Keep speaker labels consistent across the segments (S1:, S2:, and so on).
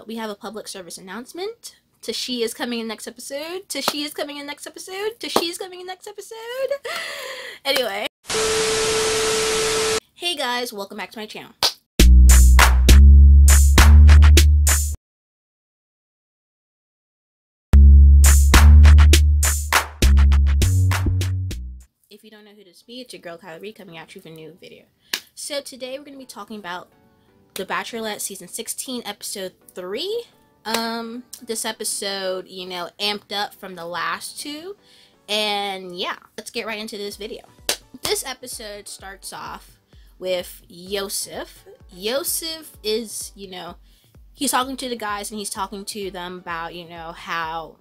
S1: We have a public service announcement. Tayshia is coming in next episode. Tayshia is coming in next episode. Tayshia is coming in next episode. Anyway. Hey guys, welcome back to my channel. If you don't know who this be, it's your girl KylerB coming at you with a new video. So today we're going to be talking about The Bachelorette season 16 episode 3. This episode, you know, amped up from the last two, and yeah, let's get right into this video. This episode starts off with Yosef. Yosef is, you know, he's talking to the guys and he's talking to them about, you know, how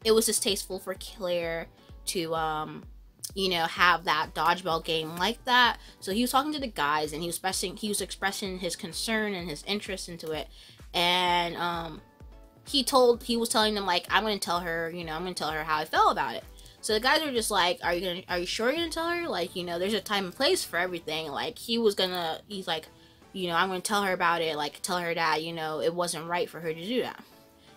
S1: it was distasteful for Claire to, you know, have that dodgeball game like that. So he was talking to the guys and he was expressing his concern and his interest into it, and he was telling them, like, I'm gonna tell her, you know, I'm gonna tell her how I felt about it. So the guys were just like, are you sure you're gonna tell her? Like, you know, there's a time and place for everything. Like, he's like, you know, I'm gonna tell her about it, like, tell her that, you know, it wasn't right for her to do that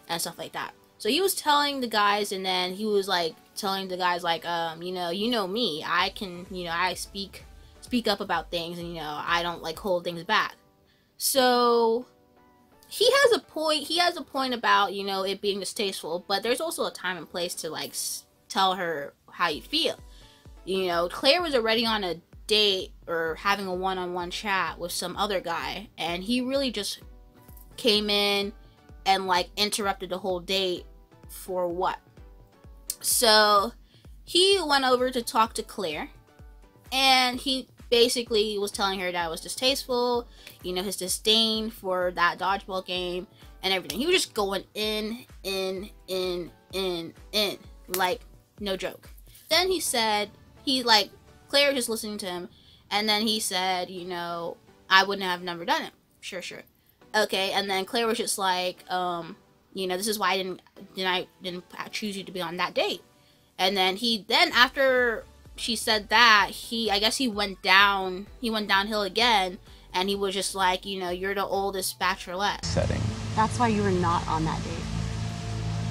S1: and stuff like that. So he was telling the guys, and then he was like telling the guys, like, you know me, I can, you know, I speak up about things, and, you know, I don't like hold things back. So he has a point about, you know, it being distasteful, but there's also a time and place to, like, tell her how you feel. You know, Claire was already on a date or having a one-on-one chat with some other guy, and he really just came in and, like, interrupted the whole date for what? So he went over to talk to Claire, and he basically was telling her that it was distasteful, you know, his disdain for that dodgeball game and everything. He was just going in, like, no joke. Then he said, Claire was just listening to him, and then he said, you know, I wouldn't have never done it. Sure. Okay, and then Claire was just like, you know, this is why I didn't choose you to be on that date. And then after she said that, I guess he went downhill again, and he was just like, you know, you're the oldest Bachelorette.
S2: Setting.
S3: That's why you were not on that date.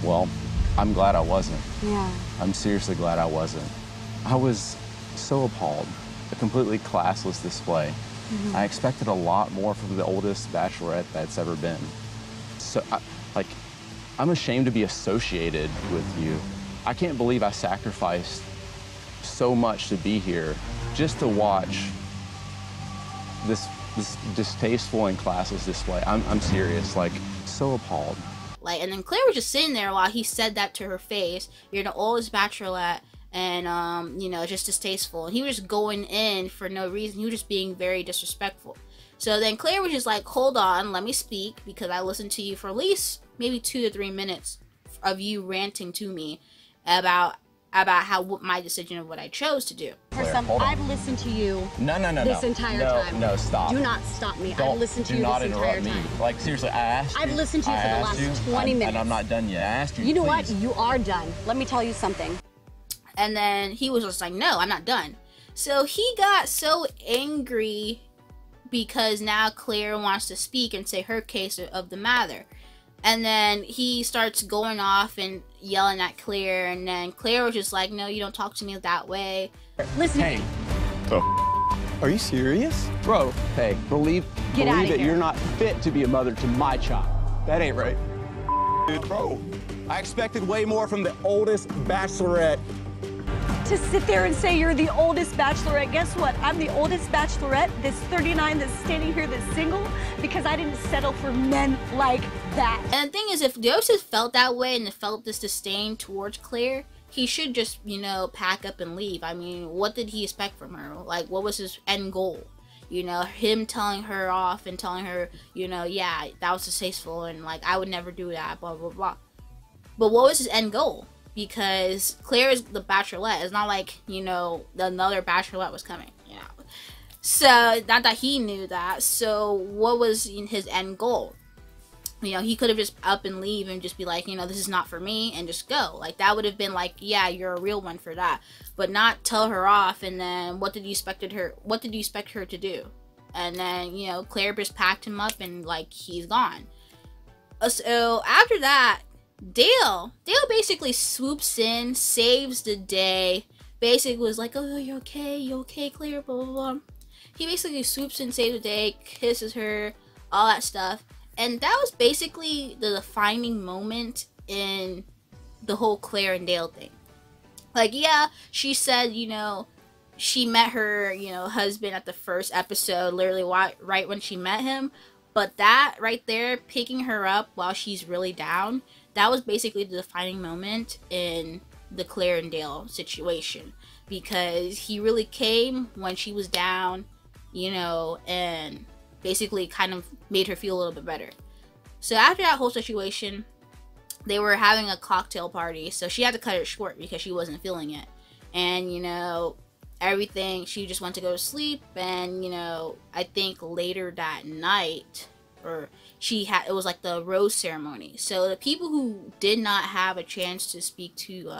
S2: Well, I'm glad I wasn't.
S3: Yeah.
S2: I'm seriously glad I wasn't. I was so appalled. A completely classless display. Mm-hmm. I expected a lot more from the oldest Bachelorette that's ever been. So, I'm ashamed to be associated with you. I can't believe I sacrificed so much to be here just to watch this distasteful and classless display. I'm serious, like, so appalled.
S1: Like, and then Claire was just sitting there while he said that to her face. You're the oldest Bachelorette, and you know, just distasteful. And he was just going in for no reason. He was just being very disrespectful. So then Claire was just like, hold on, let me speak, because I listened to you for at least maybe 2 to 3 minutes of you ranting to me about how my decision of what I chose to do.
S3: I've listened to you this entire time.
S2: No, stop.
S3: Do not stop me. I've listened to you this entire time.
S2: Like, seriously, I asked you.
S3: I've listened to you for the last 20 minutes.
S2: And I'm not done yet. I asked you.
S3: You know what? You are done. Let me tell you something.
S1: And then he was just like, no, I'm not done. So he got so angry because now Claire wants to speak and say her case of the matter. And then he starts going off and yelling at Claire, and then Claire was just like, no, you don't talk to me that way.
S3: Listen.
S4: Hey. Are you serious?
S2: Bro, hey, believe that
S3: here.
S2: You're not fit to be a mother to my child.
S4: That ain't right. Dude, bro, I expected way more from the oldest Bachelorette.
S3: To sit there and say you're the oldest Bachelorette, guess what? I'm the oldest Bachelorette, this 39 that's standing here that's single, because I didn't settle for men like that.
S1: And the thing is, if Joseph felt that way and felt this disdain towards Claire, he should just, you know, pack up and leave. I mean, what did he expect from her? Like, what was his end goal? You know, him telling her off and telling her, you know, yeah, that was distasteful, and, like, I would never do that, blah, blah, blah. But what was his end goal? Because Claire is the Bachelorette. It's not like, you know, another Bachelorette was coming, you know. So, not that he knew that. So, what was his end goal? You know, he could have just up and leave and just be like, you know, this is not for me, and just go. Like, that would have been like, yeah, you're a real one for that. But not tell her off, and then what did you expect her to do? And then, you know, Claire just packed him up and, like, he's gone. So after that, Dale basically swoops in, saves the day. Basically was like, oh, you okay, Claire, blah, blah, blah. He basically swoops in, saves the day, kisses her, all that stuff. And that was basically the defining moment in the whole Claire and Dale thing. Like, yeah, she said, you know, she met her, you know, husband at the first episode, literally right when she met him. But that right there, picking her up while she's really down, that was basically the defining moment in the Claire and Dale situation. Because he really came when she was down, you know, and basically kind of made her feel a little bit better. So after that whole situation, they were having a cocktail party. So she had to cut it short because she wasn't feeling it. And, you know, everything, she just went to go to sleep. And, you know, I think later that night, or it was like the rose ceremony. So the people who did not have a chance to speak to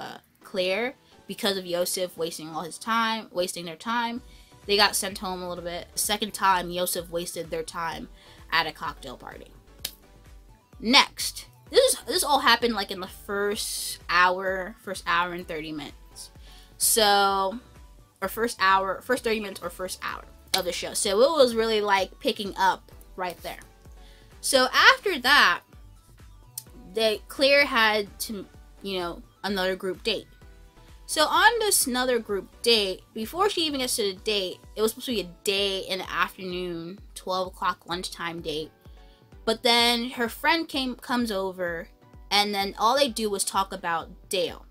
S1: Claire because of Yosef wasting their time, they got sent home a little bit. Second time, Yosef wasted their time at a cocktail party. Next, this all happened like in the first hour and 30 minutes. So, or first 30 minutes or first hour of the show. So it was really like picking up right there. So after that, Claire had to, you know, another group date. So on this another group date, before she even gets to the date, it was supposed to be a day in the afternoon, 12 o'clock lunchtime date. But then her friend comes over, and then all they do was talk about Dale.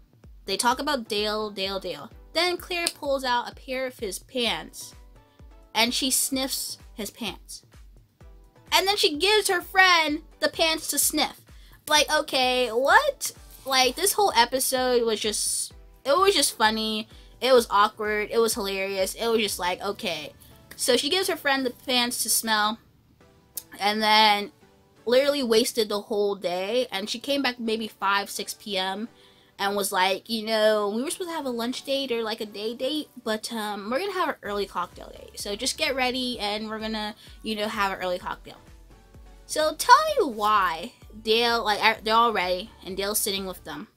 S1: They talk about Dale. Then Claire pulls out a pair of his pants, and she sniffs his pants. And then she gives her friend the pants to sniff. Like, okay, what? Like, this whole episode was just... It was just funny. It was awkward. It was hilarious. It was just like, okay. So she gives her friend the pants to smell. And then literally wasted the whole day. And she came back maybe 5-6 p.m. and was like, you know, we were supposed to have a lunch date or like a day date. But we're going to have an early cocktail date. So just get ready and we're going to, you know, have an early cocktail. So tell me why Dale, like, they're all ready. And Dale's sitting with them.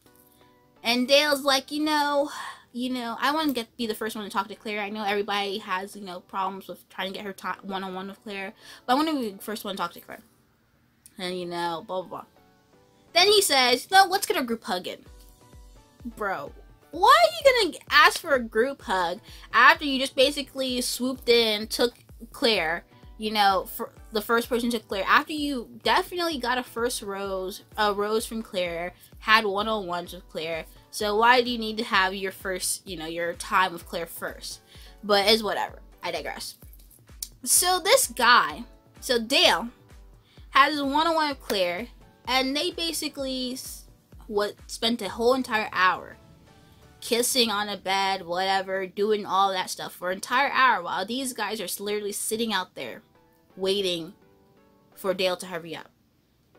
S1: And Dale's like, you know, I want to be the first one to talk to Claire. I know everybody has, you know, problems with trying to get her one-on-one with Claire. But I want to be the first one to talk to Claire. And, you know, blah, blah, blah. Then he says, no, let's get a group hug in. Bro, why are you going to ask for a group hug after you just basically swooped in, took Claire, you know, for the first person took Claire, after you definitely got a rose from Claire, had one-on-ones with Claire. So why do you need to have your first, you know, your time with Claire first? But it's whatever. I digress. So Dale had his one-on-one with Claire, and they basically spent the whole entire hour kissing on a bed, whatever, doing all that stuff for an entire hour while these guys are literally sitting out there waiting for Dale to hurry up.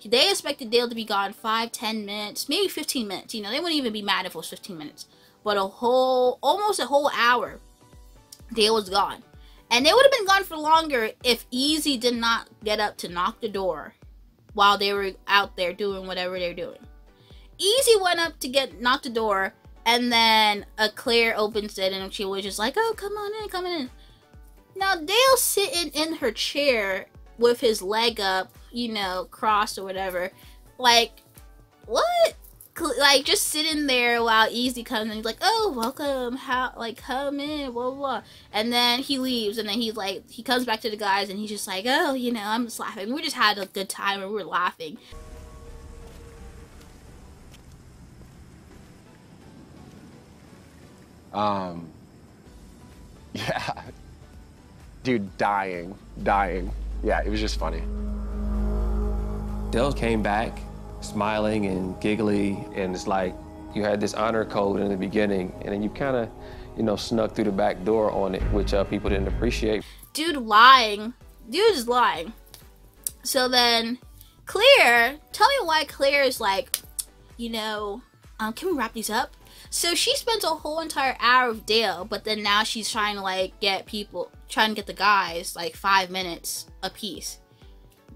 S1: They expected Dale to be gone 5-10 minutes, maybe 15 minutes. You know, they wouldn't even be mad if it was 15 minutes. But almost a whole hour, Dale was gone. And they would have been gone for longer if Easy did not get up to knock the door while they were out there doing whatever they're doing. Easy went up to knock the door, and then Claire opens it, and she was just like, oh, come on in. Now, Dale's sitting in her chair with his leg up, you know, crossed or whatever. Like, what? Like, just sitting there while Easy comes and he's like, oh, welcome, come in, blah, blah, blah. And then he leaves, and then he comes back to the guys, and he's just like, oh, you know, I'm just laughing. We just had a good time, and we were laughing.
S5: Yeah. Dude, dying. Yeah, it was just funny.
S6: Dale came back smiling and giggly, and it's like you had this honor code in the beginning, and then you kind of, you know, snuck through the back door on it, which people didn't appreciate.
S1: Dude is lying. So then Claire, tell me why Claire is like, you know, can we wrap these up? So she spent a whole entire hour with Dale, but then now she's trying to like get the guys like 5 minutes a piece.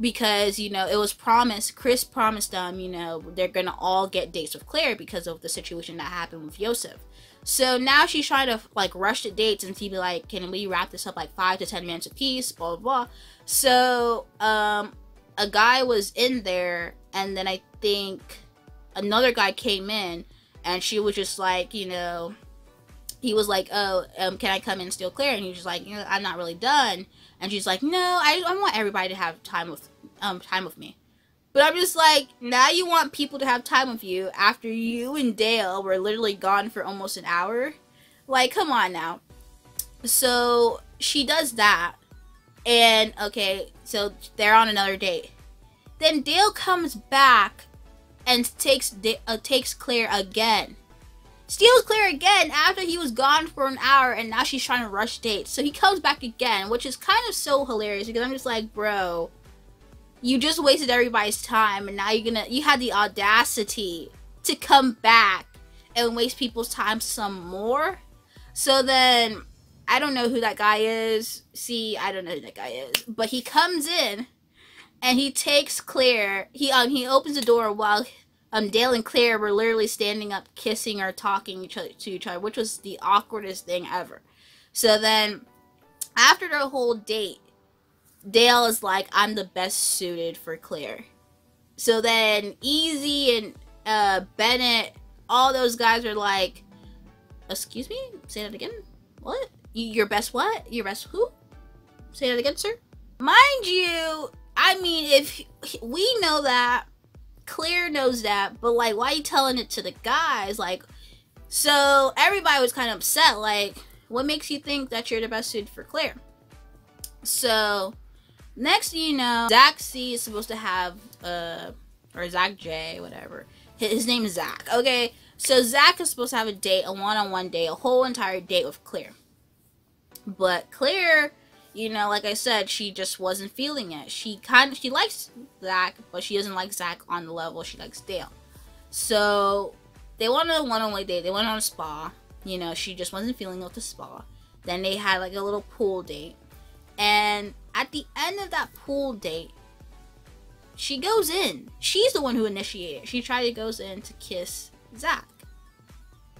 S1: because, you know, it was promised, Chris promised them, you know, they're gonna all get dates with Claire because of the situation that happened with Yosef. So now she's trying to, like, rush the dates and be like, can we wrap this up like 5 to 10 minutes apiece, blah, blah, blah. So, a guy was in there, and then I think another guy came in, and she was just like, you know, he was like, oh, can I come in and steal Claire? And he was just like, you know, I'm not really done. And she's like, no, I want everybody to have time with me. But I'm just like, now you want people to have time with you after you and Dale were literally gone for almost an hour? Like, come on now. So she does that. And, okay, so they're on another date. Then Dale comes back and takes Claire again. Steals Claire again after he was gone for an hour, and now she's trying to rush dates. So he comes back again, which is kind of so hilarious because I'm just like, bro, you just wasted everybody's time, and now you had the audacity to come back and waste people's time some more. So then, I don't know who that guy is. See, I don't know who that guy is, but he comes in and he takes Claire. He opens the door while Dale and Claire were literally standing up, kissing or talking to each other, which was the awkwardest thing ever. So then, after their whole date, Dale is like, I'm the best suited for Claire. So then, Easy and Bennett, all those guys are like, excuse me? Say that again? What? Your best what? Your best who? Say that again, sir? Mind you, I mean, if we know that, Claire knows that, but like, why are you telling it to the guys? Like, so everybody was kind of upset. Like, what makes you think that you're the best suited for Claire? So next thing you know, Zach C is supposed to have or Zach J, whatever. His name is Zach. Okay, so Zach is supposed to have a date, a one-on-one date, a whole entire date with Claire. But Claire, you know, like I said, she just wasn't feeling it. She likes Zach, but she doesn't like Zach on the level she likes Dale. So they went on a one-on-one date. They went on a spa. You know, she just wasn't feeling it with the spa. Then they had like a little pool date. And at the end of that pool date, she goes in. She's the one who initiated. She goes in to kiss Zach.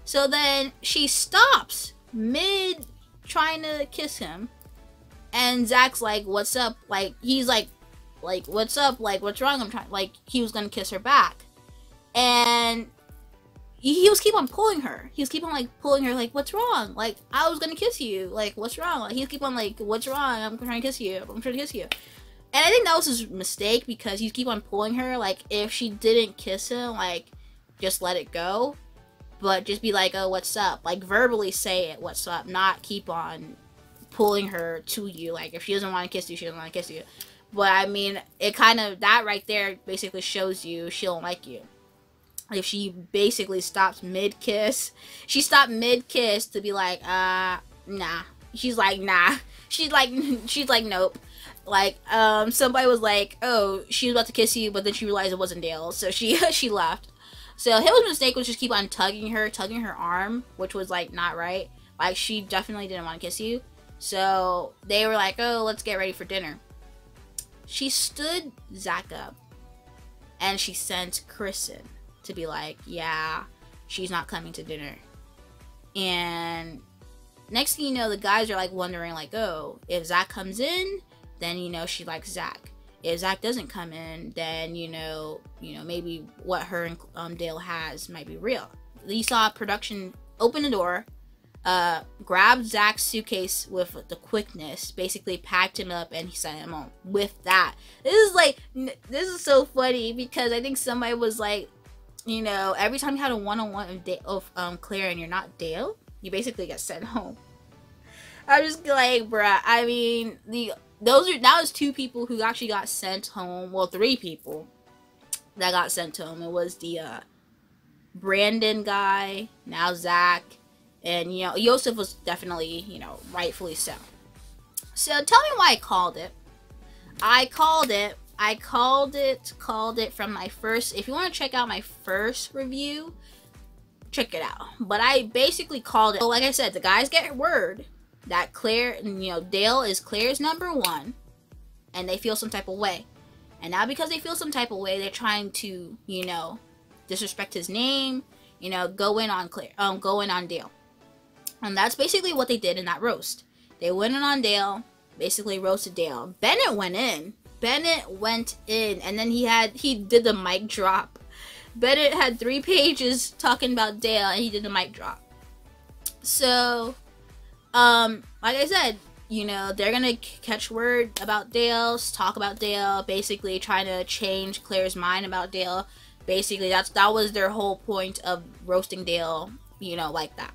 S1: So then she stops mid trying to kiss him. And Zach's like, what's up? Like, he's like, what's up? Like, what's wrong? I'm trying, like, he was gonna kiss her back. And he was keep on pulling her. He was keep on, like, pulling her, like, what's wrong? Like, I was gonna kiss you. Like, what's wrong? Like, he was keep on, like, what's wrong? I'm trying to kiss you. I'm trying to kiss you. And I think that was his mistake because he keep on pulling her. Like, if she didn't kiss him, like, just let it go. But just be like, oh, what's up? Like, verbally say it, what's up? Not keep on pulling her to you. Like, if she doesn't want to kiss you, she doesn't want to kiss you. But I mean, it kind of, that right there basically shows you she don't like you. If she basically stops mid-kiss, she stopped mid-kiss to be like, nah. She's like, nah. She's like, nope. Like, somebody was like, oh, she was about to kiss you, but then she realized it wasn't Dale, so she left. So his mistake was just keep on tugging her arm, which was like not right. Like, she definitely didn't want to kiss you. So they were like, oh, let's get ready for dinner. She stood Zach up and she sent Chris in to be like, yeah, she's not coming to dinner. And next thing you know, the guys are like wondering like, oh, if Zach comes in, then, you know, she likes Zach. If Zach doesn't come in, then, you know, maybe what her and Dale has might be real. You saw production open the door, grabbed Zach's suitcase with the quickness, basically packed him up, and he sent him home with that. This is so funny because I think somebody was like, you know, every time you had a one-on-one of Claire and you're not Dale, you basically get sent home. I was just like, bruh, I mean, that was 2 people who actually got sent home. Well, 3 people that got sent home. It was the Brandon guy, now Zach, and, you know, Yosef was definitely, you know, rightfully so. So tell me why I called it. I called it from my first, if you want to check out my first review, check it out. But I basically called it, so like I said, the guys get word that Claire, you know, Dale is Claire's #1, and they feel some type of way. And now because they feel some type of way, they're trying to, you know, disrespect his name, you know, go in on Dale. And that's basically what they did in that roast. They went in on Dale, basically roasted Dale. Bennett went in, and then he did the mic drop. Bennett had 3 pages talking about Dale, and he did the mic drop. So, like I said, you know, they're gonna catch word about Dale, talk about Dale, basically trying to change Claire's mind about Dale. Basically, that was their whole point of roasting Dale, you know, like that.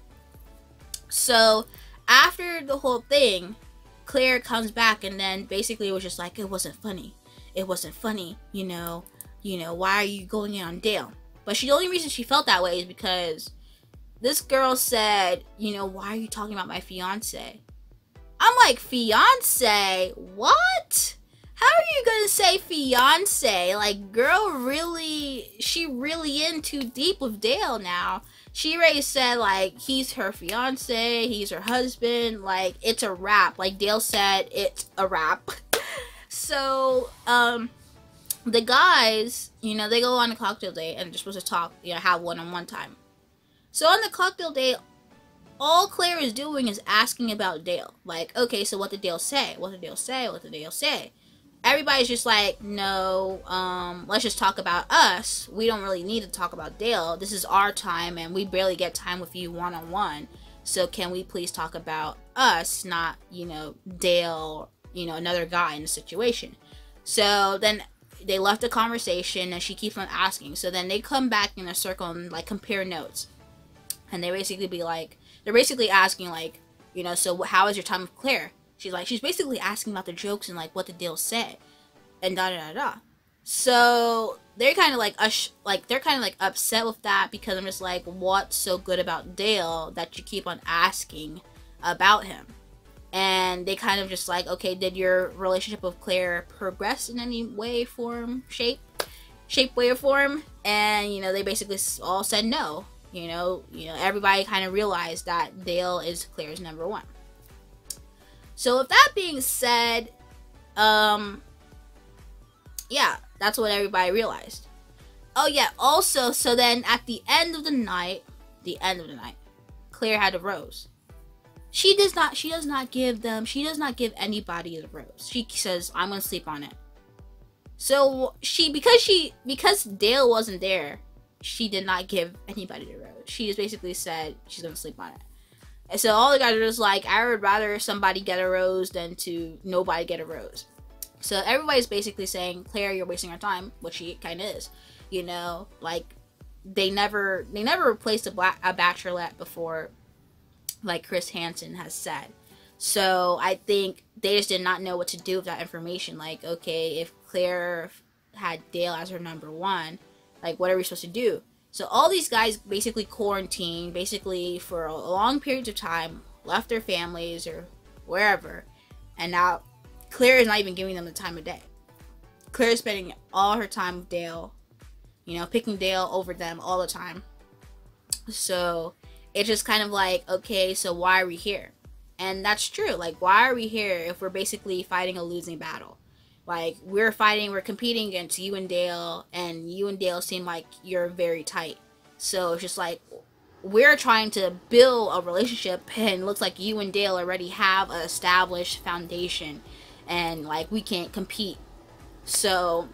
S1: So, after the whole thing, Claire comes back and then basically was just like, it wasn't funny. It wasn't funny, you know, why are you going in on Dale? But the only reason she felt that way is because this girl said, you know, why are you talking about my fiance? I'm like, fiance? What? How are you gonna say fiance? Like, girl, really, she really in too deep with Dale now. She already said, like, he's her fiance, he's her husband, like, it's a wrap. Like Dale said, it's a wrap. So, the guys, you know, they go on a cocktail date and they're supposed to talk, you know, have one-on-one time. So on the cocktail date, all Claire is doing is asking about Dale. Like, okay, so what did Dale say? What did Dale say? What did Dale say? Everybody's just like, no, let's just talk about us. We don't really need to talk about Dale. This is our time, and we barely get time with you one-on-one. So can we please talk about us, not, you know, Dale, you know, another guy in the situation. So then they left the conversation, and she keeps on asking. So then they come back in a circle and, like, compare notes. And they basically be like, they're basically asking, like, you know, so how was your time with Claire? She's basically asking about the jokes and, like, what did Dale say? And da-da-da-da. So, they're kind of, like, upset with that, because I'm just like, what's so good about Dale that you keep on asking about him? And they kind of just like, okay, did your relationship with Claire progress in any way, form, shape, way, or form? And, you know, they basically all said no. You know, everybody kind of realized that Dale is Claire's number one. So with that being said, yeah, that's what everybody realized. Oh yeah, also, so then at the end of the night, Claire had a rose. She does not give anybody the rose. She says, I'm gonna sleep on it. So because Dale wasn't there, she did not give anybody the rose. She just basically said she's gonna sleep on it. And so all the guys are just like, I would rather somebody get a rose than to nobody get a rose. So everybody's basically saying, Claire, you're wasting our time, which she kind of is. You know, like, they never replaced a Bachelorette before, like Chris Hansen has said. So I think they just did not know what to do with that information. Like, okay, if Claire had Dale as her number one, like, what are we supposed to do? So all these guys basically quarantined, basically for a long period of time, left their families or wherever, and now Claire is not even giving them the time of day. Claire is spending all her time with Dale, you know, picking Dale over them all the time. So it's just kind of like, okay, so why are we here? And that's true. Like, why are we here if we're basically fighting a losing battle? Like, we're competing against you and Dale seem like you're very tight. So it's just like, we're trying to build a relationship, and it looks like you and Dale already have an established foundation, and, like, we can't compete. So,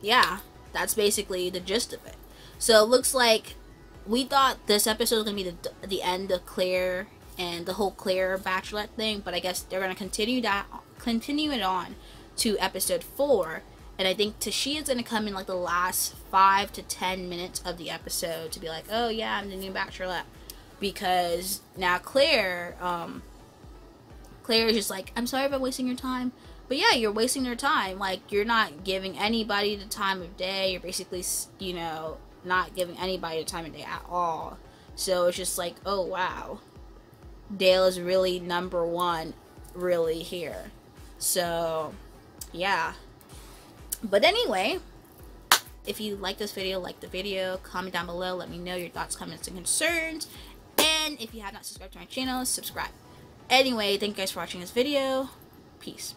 S1: yeah, that's basically the gist of it. So it looks like we thought this episode was going to be the end of Claire and the whole Claire Bachelorette thing, but I guess they're going to continue it on to episode 4, and I think Tayshia's gonna come in like the last 5 to 10 minutes of the episode to be like, oh yeah, I'm the new Bachelorette, because now Claire is just like, I'm sorry if I'm wasting your time, but yeah, you're wasting their time. Like, you're not giving anybody the time of day. You're basically, you know, not giving anybody the time of day at all. So it's just like, oh wow, Dale is really number one, really here. So, yeah. But anyway, if you like this video, like the video, comment down below, let me know your thoughts, comments, and concerns. And if you have not subscribed to my channel, subscribe. Anyway, thank you guys for watching this video. Peace.